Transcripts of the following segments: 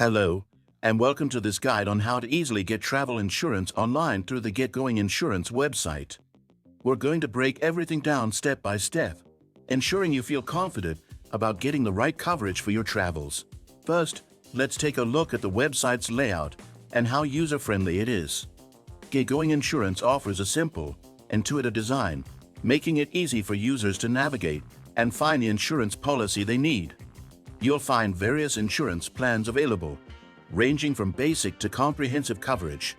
Hello, and welcome to this guide on how to easily get travel insurance online through the GetGoInginsurance website. We're going to break everything down step by step, ensuring you feel confident about getting the right coverage for your travels. First, let's take a look at the website's layout and how user-friendly it is. GetGoInginsurance offers a simple, intuitive design, making it easy for users to navigate and find the insurance policy they need. You'll find various insurance plans available, ranging from basic to comprehensive coverage.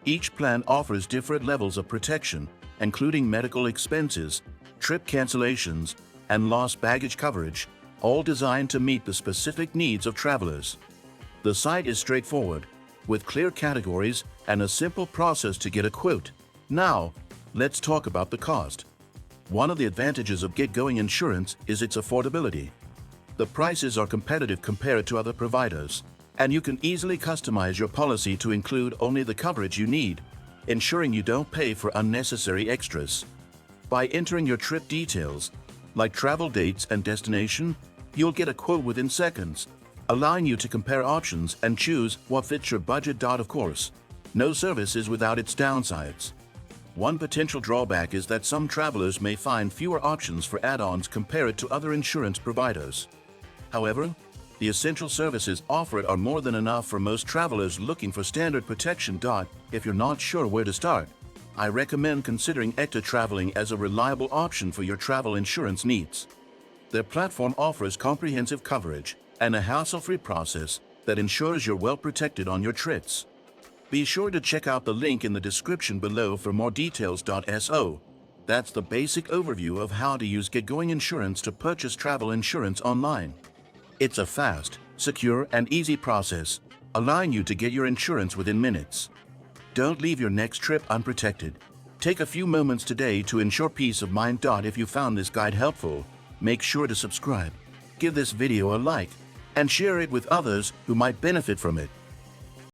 Each plan offers different levels of protection, including medical expenses, trip cancellations, and lost baggage coverage, all designed to meet the specific needs of travelers. The site is straightforward, with clear categories and a simple process to get a quote. Now, let's talk about the cost. One of the advantages of GetGoInginsurance is its affordability. The prices are competitive compared to other providers, and you can easily customize your policy to include only the coverage you need, ensuring you don't pay for unnecessary extras. By entering your trip details, like travel dates and destination, you'll get a quote within seconds, allowing you to compare options and choose what fits your budget. Of course, no service is without its downsides. One potential drawback is that some travelers may find fewer options for add-ons compared to other insurance providers. However, the essential services offered are more than enough for most travelers looking for standard protection. If you're not sure where to start, I recommend considering Ekta Traveling as a reliable option for your travel insurance needs. Their platform offers comprehensive coverage and a hassle-free process that ensures you're well protected on your trips. Be sure to check out the link in the description below for more details. So, that's the basic overview of how to use GetGoInginsurance to purchase travel insurance online. It's a fast, secure, and easy process, allowing you to get your insurance within minutes. Don't leave your next trip unprotected. Take a few moments today to ensure peace of mind. If you found this guide helpful, make sure to subscribe, give this video a like, and share it with others who might benefit from it.